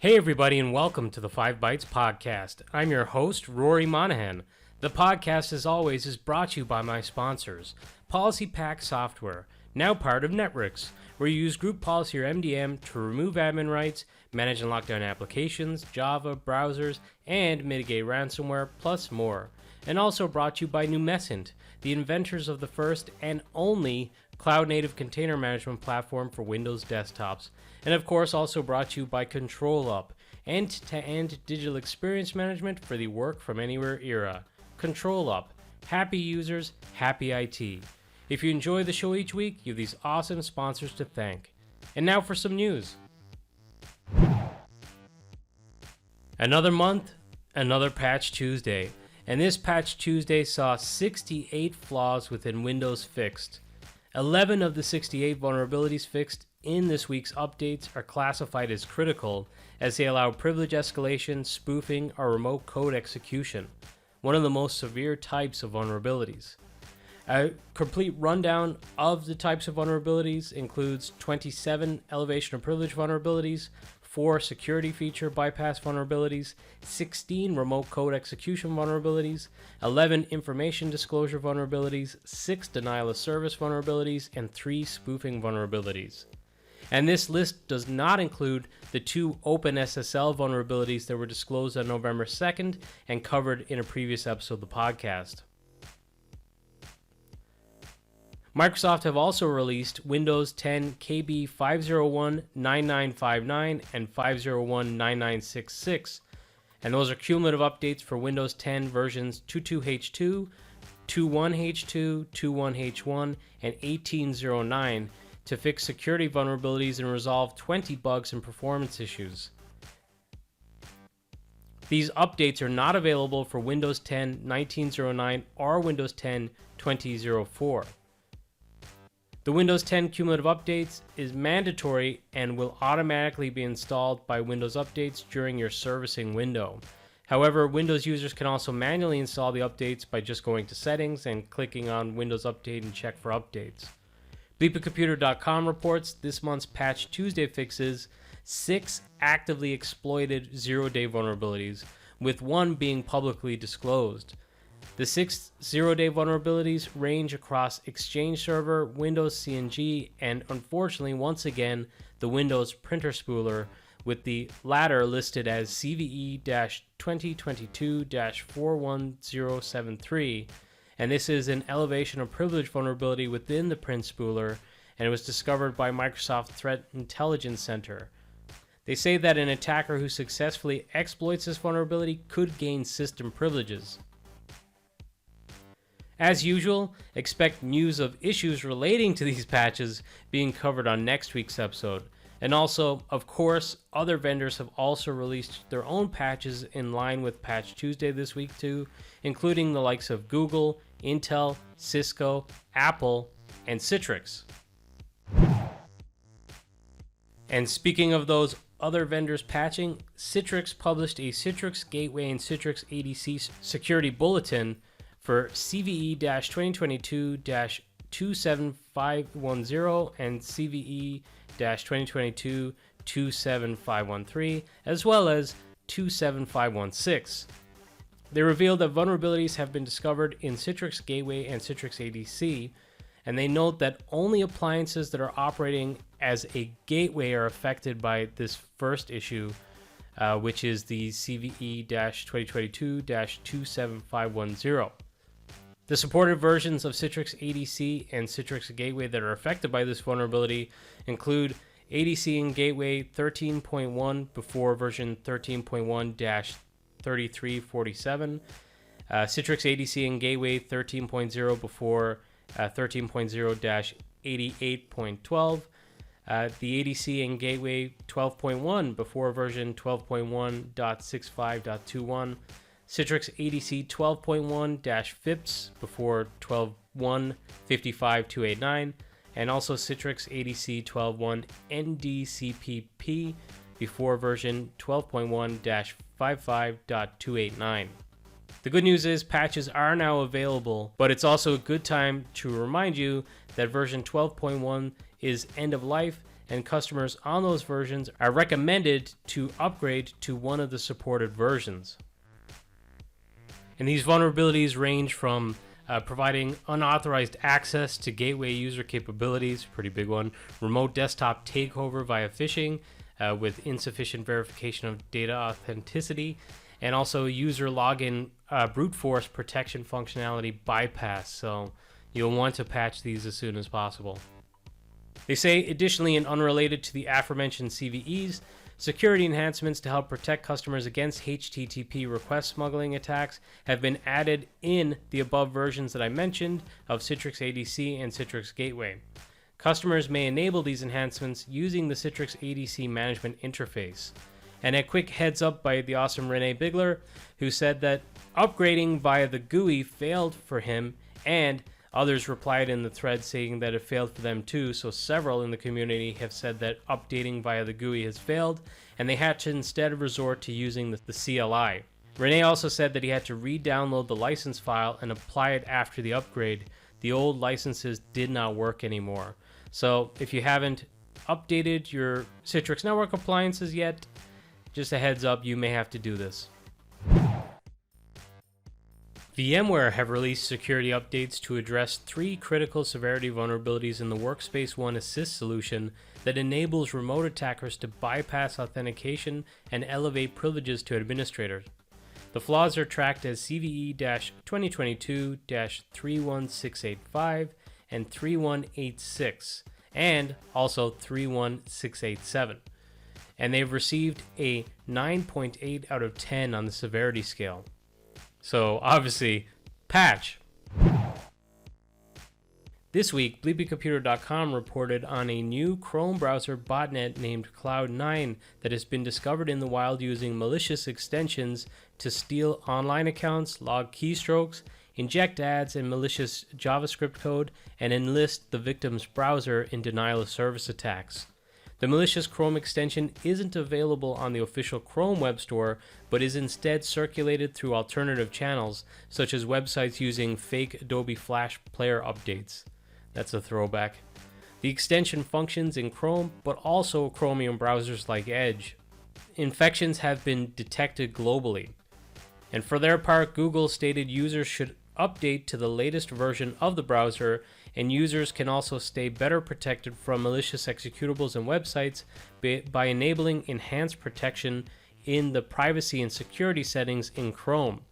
Hey everybody and welcome to the 5 Bytes Podcast. I'm your host, Rory Monahan. The podcast, as always, is brought to you by my sponsors, Policy Pack Software, now part of Networks, where you use Group Policy or MDM to remove admin rights, manage and lock down applications, Java, browsers, and mitigate ransomware, plus more. And also brought to you by Numescent, the inventors of the first and only cloud-native container management platform for Windows desktops. And of course, also brought to you by ControlUp, end-to-end digital experience management for the work from anywhere era. ControlUp, happy users, happy IT. If you enjoy the show each week, you have these awesome sponsors to thank. And now for some news. Another month, another Patch Tuesday. And this Patch Tuesday saw 68 flaws within Windows fixed. 11 of the 68 vulnerabilities fixed in this week's updates are classified as critical, as they allow privilege escalation, spoofing, or remote code execution, one of the most severe types of vulnerabilities. A complete rundown of the types of vulnerabilities includes 27 elevation of privilege vulnerabilities, 4 security feature bypass vulnerabilities, 16 remote code execution vulnerabilities, 11 information disclosure vulnerabilities, 6 denial of service vulnerabilities, and 3 spoofing vulnerabilities. And this list does not include the 2 OpenSSL vulnerabilities that were disclosed on November 2nd and covered in a previous episode of the podcast. Microsoft have also released Windows 10 KB 501-9959 and 501-9966, and those are cumulative updates for Windows 10 versions 22H2, 21H2, 21H1, and 1809 to fix security vulnerabilities and resolve 20 bugs and performance issues. These updates are not available for Windows 10 1909 or Windows 10 2004. The Windows 10 cumulative updates is mandatory and will automatically be installed by Windows Updates during your servicing window. However, Windows users can also manually install the updates by just going to Settings and clicking on Windows Update and check for updates. BleepingComputer.com reports this month's Patch Tuesday fixes 6 actively exploited zero-day vulnerabilities, with 1 being publicly disclosed. The 6 zero-day vulnerabilities range across Exchange Server, Windows CNG, and unfortunately, once again, the Windows Printer Spooler, with the latter listed as CVE-2022-41073, and this is an elevation of privilege vulnerability within the Print Spooler, and it was discovered by Microsoft Threat Intelligence Center. They say that an attacker who successfully exploits this vulnerability could gain system privileges. As usual, expect news of issues relating to these patches being covered on next week's episode. And also, of course, other vendors have also released their own patches in line with Patch Tuesday this week too, including the likes of Google, Intel, Cisco, Apple, and Citrix. And speaking of those other vendors patching, Citrix published a Citrix Gateway and Citrix ADC security bulletin for CVE-2022-27510 and CVE-2022-27513, as well as 27516. They revealed that vulnerabilities have been discovered in Citrix Gateway and Citrix ADC, and they note that only appliances that are operating as a gateway are affected by this first issue, which is the CVE-2022-27510. The supported versions of Citrix ADC and Citrix Gateway that are affected by this vulnerability include ADC and Gateway 13.1 before version 13.1-3347, Citrix ADC and Gateway 13.0 before 13.0-88.12, the ADC and Gateway 12.1 before version 12.1.65.21, Citrix ADC 12.1-FIPS before 12.1.55.289, and also Citrix ADC 12.1 NDCPP before version 12.1-55.289. The good news is patches are now available, but it's also a good time to remind you that version 12.1 is end of life, and customers on those versions are recommended to upgrade to one of the supported versions. And these vulnerabilities range from providing unauthorized access to gateway user capabilities, pretty big one, remote desktop takeover via phishing with insufficient verification of data authenticity, and also user login brute force protection functionality bypass. So you'll want to patch these as soon as possible. They say, additionally, and unrelated to the aforementioned CVEs, security enhancements to help protect customers against HTTP request smuggling attacks have been added in the above versions that I mentioned of Citrix ADC and Citrix Gateway. Customers may enable these enhancements using the Citrix ADC management interface. And a quick heads up by the awesome Renee Bigler, who said that upgrading via the GUI failed for him, and others replied in the thread saying that it failed for them too. So several in the community have said that updating via the GUI has failed, and they had to instead resort to using the CLI. Renee also said that he had to re-download the license file and apply it after the upgrade. The old licenses did not work anymore. So if you haven't updated your Citrix network appliances yet, just a heads up, you may have to do this. VMware have released security updates to address 3 critical severity vulnerabilities in the Workspace ONE Assist solution that enables remote attackers to bypass authentication and elevate privileges to administrators. The flaws are tracked as CVE-2022-31685 and 3186, and also 31687. And they've received a 9.8 out of 10 on the severity scale. So obviously, patch. This week, BleepingComputer.com reported on a new Chrome browser botnet named Cloud9 that has been discovered in the wild using malicious extensions to steal online accounts, log keystrokes, inject ads and malicious JavaScript code, and enlist the victim's browser in denial of service attacks. The malicious Chrome extension isn't available on the official Chrome web store, but is instead circulated through alternative channels, such as websites using fake Adobe Flash Player updates. That's a throwback. The extension functions in Chrome, but also Chromium browsers like Edge. Infections have been detected globally. And for their part, Google stated users should update to the latest version of the browser, and users can also stay better protected from malicious executables and websites by enabling enhanced protection in the privacy and security settings in Chrome.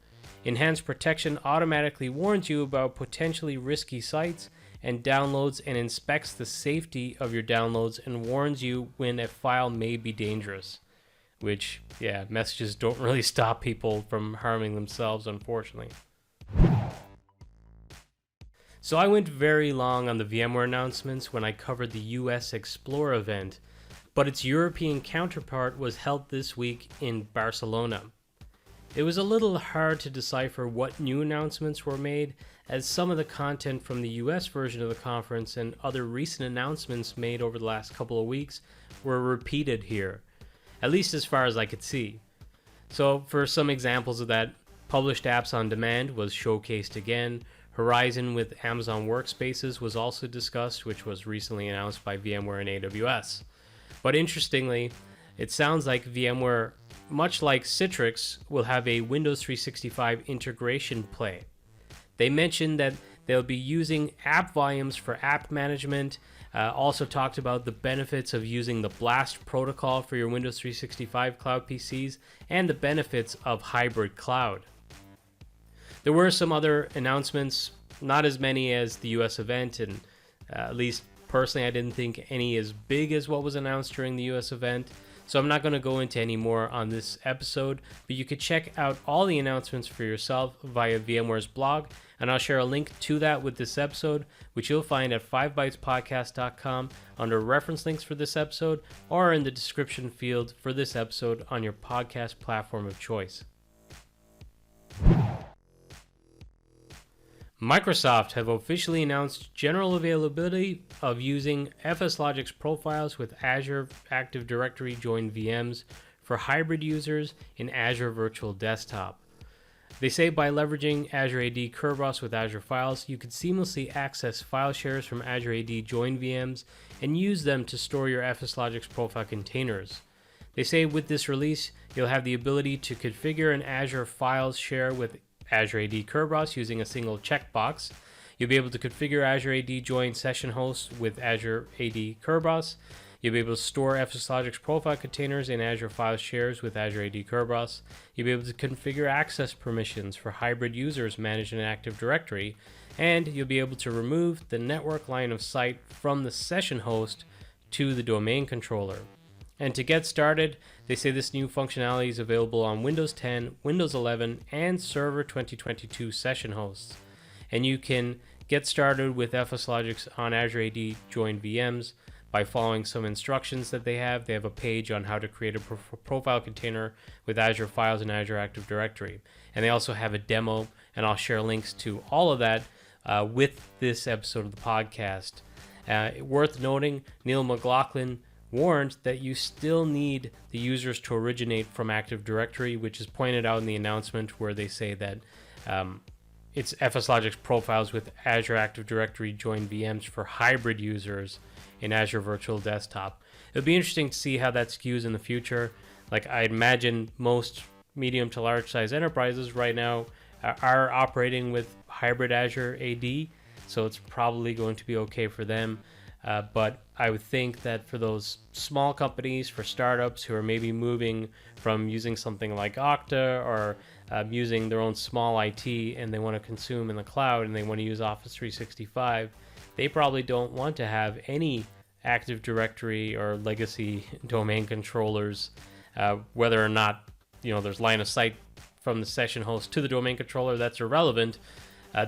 Enhanced protection automatically warns you about potentially risky sites and downloads and inspects the safety of your downloads and warns you when a file may be dangerous. Which, yeah, messages don't really stop people from harming themselves, unfortunately. So I went very long on the VMware announcements when I covered the US Explore event, but its European counterpart was held this week in Barcelona. It was a little hard to decipher what new announcements were made, as some of the content from the US version of the conference and other recent announcements made over the last couple of weeks were repeated here, at least as far as I could see. So for some examples of that, published apps on demand was showcased again. Horizon with Amazon Workspaces was also discussed, which was recently announced by VMware and AWS. But interestingly, it sounds like VMware, much like Citrix, will have a Windows 365 integration play. They mentioned that they'll be using app volumes for app management, also talked about the benefits of using the BLAST protocol for your Windows 365 cloud PCs, and the benefits of hybrid cloud. There were some other announcements, not as many as the US event, and at least personally I didn't think any as big as what was announced during the US event, so I'm not going to go into any more on this episode, but you could check out all the announcements for yourself via VMware's blog, and I'll share a link to that with this episode, which you'll find at 5bytespodcast.com under reference links for this episode, or in the description field for this episode on your podcast platform of choice. Microsoft have officially announced general availability of using FSLogix profiles with Azure Active Directory joined VMs for hybrid users in Azure Virtual Desktop. They say by leveraging Azure AD Kerberos with Azure Files, you can seamlessly access file shares from Azure AD join VMs and use them to store your FSLogix profile containers. They say with this release, you'll have the ability to configure an Azure Files share with Azure AD Kerberos using a single checkbox. You'll be able to configure Azure AD join session hosts with Azure AD Kerberos. You'll be able to store FSLogix profile containers in Azure Files shares with Azure AD Kerberos. You'll be able to configure access permissions for hybrid users managed in Active Directory. And you'll be able to remove the network line of sight from the session host to the domain controller. And to get started, they say this new functionality is available on Windows 10, Windows 11, and Server 2022 session hosts. And you can get started with FSLogix on Azure AD join VMs by following some instructions that they have. They have a page on how to create a profile container with Azure Files and Azure Active Directory. And they also have a demo, and I'll share links to all of that with this episode of the podcast. Worth noting, Neil McLaughlin warned that you still need the users to originate from Active Directory, which is pointed out in the announcement where they say that it's FSLogix profiles with Azure Active Directory join VMs for hybrid users in Azure Virtual Desktop. It'll be interesting to see how that skews in the future. Like, I imagine most medium to large size enterprises right now are operating with hybrid Azure AD, so it's probably going to be okay for them. But I would think that for those small companies, for startups who are maybe moving from using something like Okta or using their own small IT and they want to consume in the cloud and they want to use Office 365, they probably don't want to have any Active Directory or legacy domain controllers, whether or not there's line of sight from the session host to the domain controller. That's irrelevant.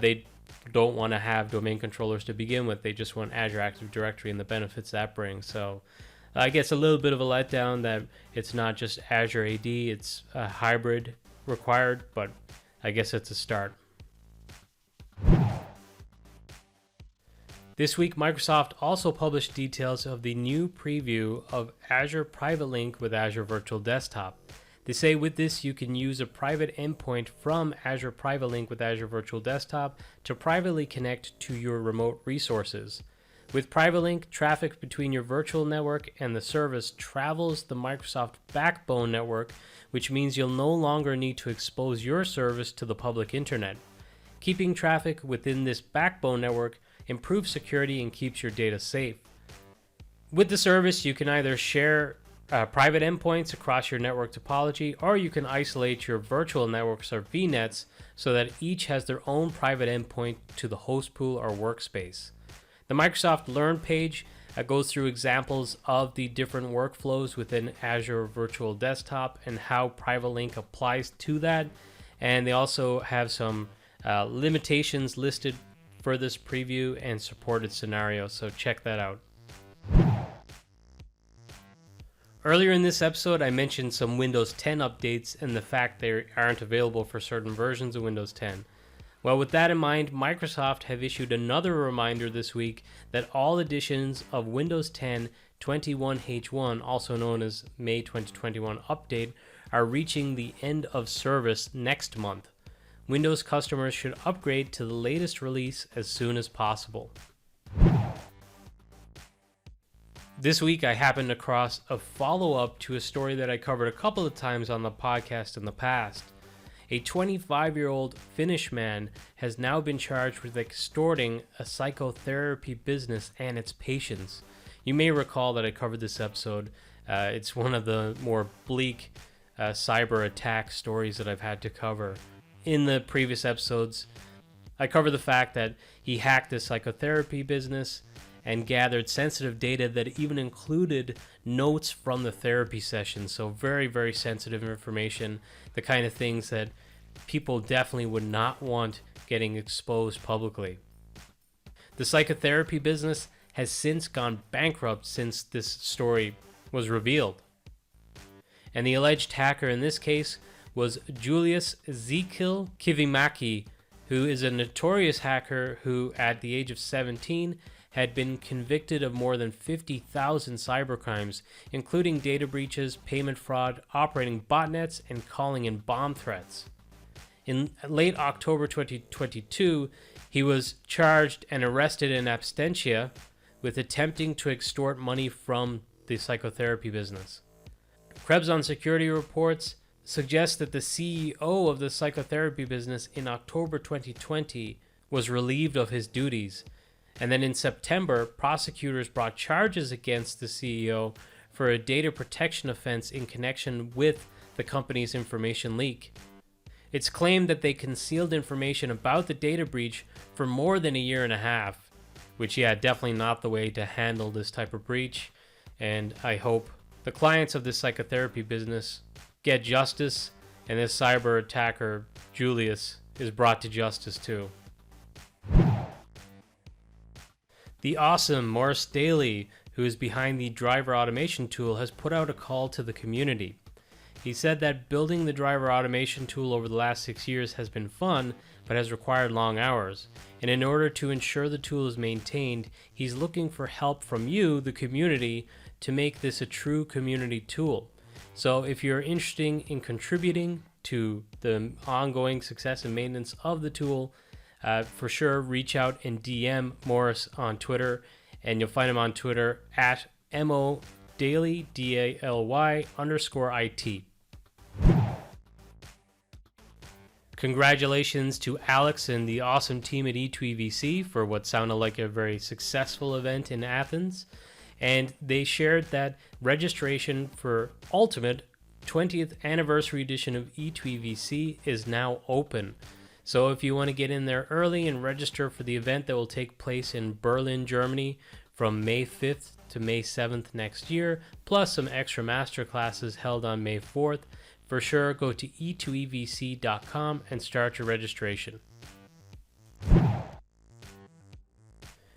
They don't want to have domain controllers to begin with. They just want Azure Active Directory and the benefits that brings. So I guess a little bit of a letdown that it's not just Azure AD, it's a hybrid required, but I guess it's a start. This week, Microsoft also published details of the new preview of Azure Private Link with Azure Virtual Desktop. They say with this, you can use a private endpoint from Azure Private Link with Azure Virtual Desktop to privately connect to your remote resources. With Private Link, traffic between your virtual network and the service travels the Microsoft backbone network, which means you'll no longer need to expose your service to the public internet. Keeping traffic within this backbone network improves security and keeps your data safe. With the service, you can either share private endpoints across your network topology, or you can isolate your virtual networks or VNets so that each has their own private endpoint to the host pool or workspace. The Microsoft Learn page goes through examples of the different workflows within Azure Virtual Desktop and how Private Link applies to that. And they also have some limitations listed for this preview and supported scenarios, so check that out. Earlier in this episode, I mentioned some Windows 10 updates and the fact they aren't available for certain versions of Windows 10. Well, with that in mind, Microsoft have issued another reminder this week that all editions of Windows 10 21H1, also known as May 2021 update, are reaching the end of service next month. Windows customers should upgrade to the latest release as soon as possible. This week, I happened across a follow-up to a story that I covered a couple of times on the podcast in the past. A 25-year-old Finnish man has now been charged with extorting a psychotherapy business and its patients. You may recall that I covered this episode. It's one of the more bleak cyber attack stories that I've had to cover. In the previous episodes, I covered the fact that he hacked the psychotherapy business and gathered sensitive data that even included notes from the therapy session. So very, very sensitive information, the kind of things that people definitely would not want getting exposed publicly. The psychotherapy business has since gone bankrupt since this story was revealed. And the alleged hacker in this case was Julius Ezekiel Kivimaki, who is a notorious hacker who, at the age of 17, had been convicted of more than 50,000 cybercrimes, including data breaches, payment fraud, operating botnets, and calling in bomb threats. In late October 2022, he was charged and arrested in absentia with attempting to extort money from the psychotherapy business. Krebs on Security reports suggests that the CEO of the psychotherapy business in October 2020 was relieved of his duties. And then in September, prosecutors brought charges against the CEO for a data protection offense in connection with the company's information leak. It's claimed that they concealed information about the data breach for more than a year and a half, which, definitely not the way to handle this type of breach. And I hope the clients of this psychotherapy business get justice, and this cyber attacker, Julius, is brought to justice too. The awesome Maurice Daly, who is behind the driver automation tool, has put out a call to the community. He said that building the driver automation tool over the last 6 years has been fun, but has required long hours. And in order to ensure the tool is maintained, he's looking for help from you, the community, to make this a true community tool. So if you're interested in contributing to the ongoing success and maintenance of the tool, for sure reach out and DM Maurice on Twitter, and you'll find him on Twitter at MODaily, DALY_IT. Congratulations to Alex and the awesome team at E2EVC for what sounded like a very successful event in Athens. And they shared that registration for Ultimate 20th Anniversary Edition of E2EVC is now open. So if you want to get in there early and register for the event that will take place in Berlin, Germany from May 5th to May 7th next year, plus some extra master classes held on May 4th, for sure go to e2evc.com and start your registration.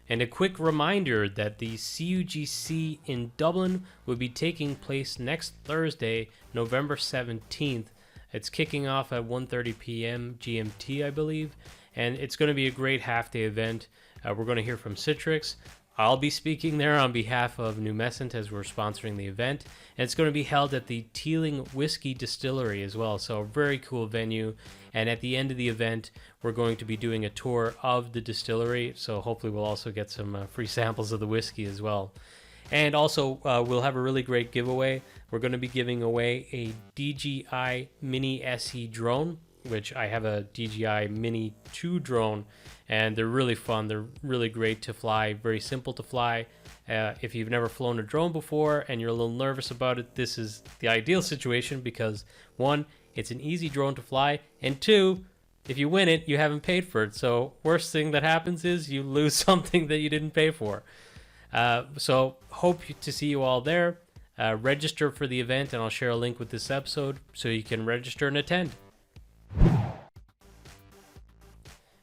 And a quick reminder that the CUGC in Dublin will be taking place next Thursday, November 17th. It's kicking off at 1:30 p.m. GMT, I believe, and it's going to be a great half-day event. We're going to hear from Citrix. I'll be speaking there on behalf of Numescent as we're sponsoring the event, and it's going to be held at the Teeling Whiskey Distillery as well, so a very cool venue. And at the end of the event, we're going to be doing a tour of the distillery, so hopefully we'll also get some free samples of the whiskey as well. And also, we'll have a really great giveaway. We're going to be giving away a DJI Mini SE drone, which I have a DJI Mini 2 drone, and they're really fun. They're really great to fly, very simple to fly. If you've never flown a drone before and you're a little nervous about it, this is the ideal situation because, one, it's an easy drone to fly, and two, if you win it, you haven't paid for it. So worst thing that happens is you lose something that you didn't pay for. So hope to see you all there. Register for the event, and I'll share a link with this episode so you can register and attend.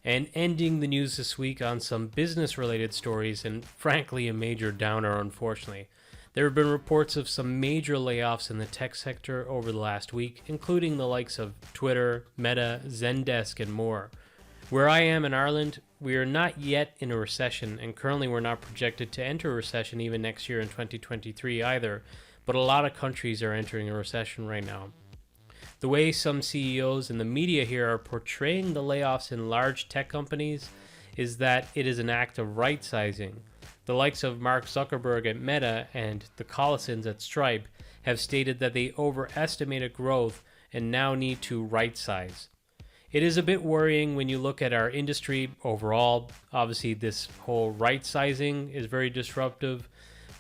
And ending the news this week on some business-related stories, and frankly a major downer, unfortunately. There have been reports of some major layoffs in the tech sector over the last week, including the likes of Twitter, Meta, Zendesk, and more. Where I am in Ireland, we are not yet in a recession, and currently we're not projected to enter a recession even next year in 2023 either, but a lot of countries are entering a recession right now. The way some CEOs and the media here are portraying the layoffs in large tech companies is that it is an act of right-sizing. The likes of Mark Zuckerberg at Meta and the Collisons at Stripe have stated that they overestimated growth and now need to right-size. It is a bit worrying when you look at our industry overall. Obviously, this whole right-sizing is very disruptive,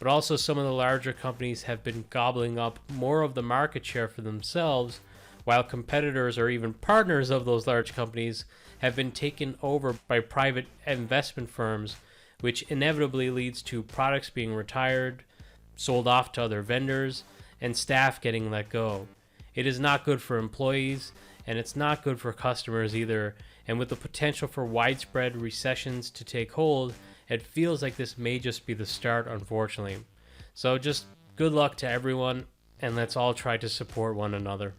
but also some of the larger companies have been gobbling up more of the market share for themselves, while competitors or even partners of those large companies have been taken over by private investment firms, which inevitably leads to products being retired, sold off to other vendors, and staff getting let go. It is not good for employees, and it's not good for customers either. And with the potential for widespread recessions to take hold, it feels like this may just be the start, unfortunately. So just good luck to everyone, and let's all try to support one another.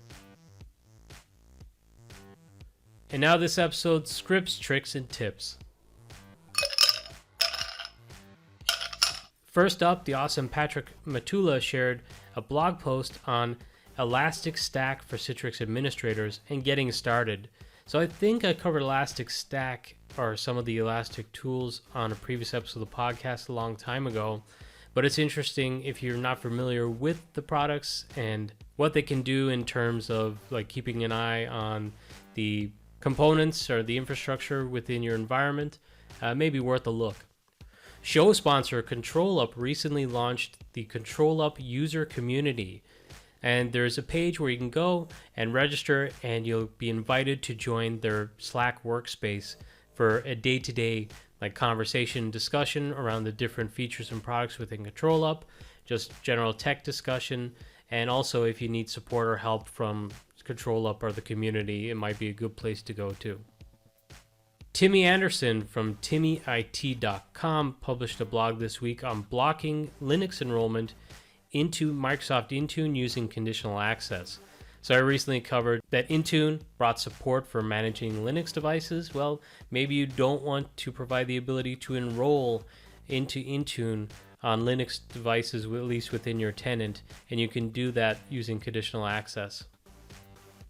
And now this episode's scripts, tricks, and tips. First up, the awesome Patrick Matula shared a blog post on Elastic Stack for Citrix administrators and getting started. So I think I covered Elastic Stack or some of the Elastic tools on a previous episode of the podcast a long time ago. But it's interesting if you're not familiar with the products and what they can do in terms of like keeping an eye on the components or the infrastructure within your environment, may be worth a look. Show sponsor ControlUp recently launched the ControlUp user community. And there's a page where you can go and register, and you'll be invited to join their Slack workspace for a day-to-day like conversation discussion around the different features and products within ControlUp, just general tech discussion, and also if you need support or help from ControlUp or the community, it might be a good place to go too. Timmy Anderson from timmyit.com published a blog this week on blocking Linux enrollment into Microsoft Intune using conditional access. So I recently covered that Intune brought support for managing Linux devices. Well, maybe you don't want to provide the ability to enroll into Intune on Linux devices, at least within your tenant, and you can do that using conditional access.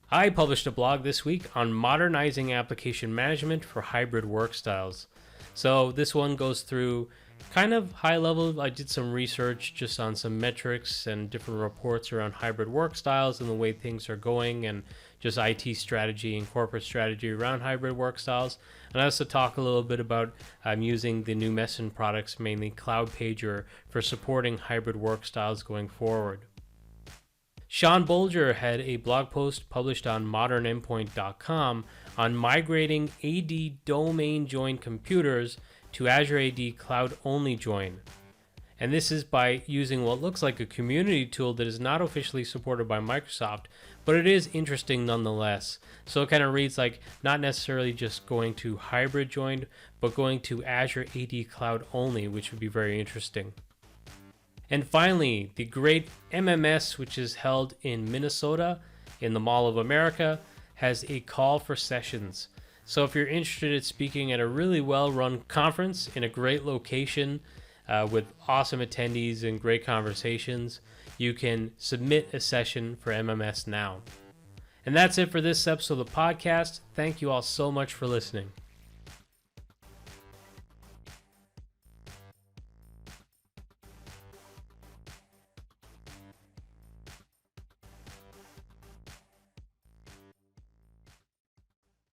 I published a blog this week on modernizing application management for hybrid work styles. So this one goes through kind of high level. I did some research just on some metrics and different reports around hybrid work styles and the way things are going, and just IT strategy and corporate strategy around hybrid work styles. And I also talk a little bit about using the new Messin products, mainly Cloud Pager, for supporting hybrid work styles going forward. Sean Bolger had a blog post published on modernendpoint.com on migrating AD domain joined computers to Azure AD Cloud Only Join. And this is by using what looks like a community tool that is not officially supported by Microsoft, but it is interesting nonetheless. So it kind of reads like not necessarily just going to hybrid joined, but going to Azure AD Cloud Only, which would be very interesting. And finally, the great MMS, which is held in Minnesota in the Mall of America, has a call for sessions. So if you're interested in speaking at a really well-run conference in a great location with awesome attendees and great conversations, you can submit a session for MMS now. And that's it for this episode of the podcast. Thank you all so much for listening.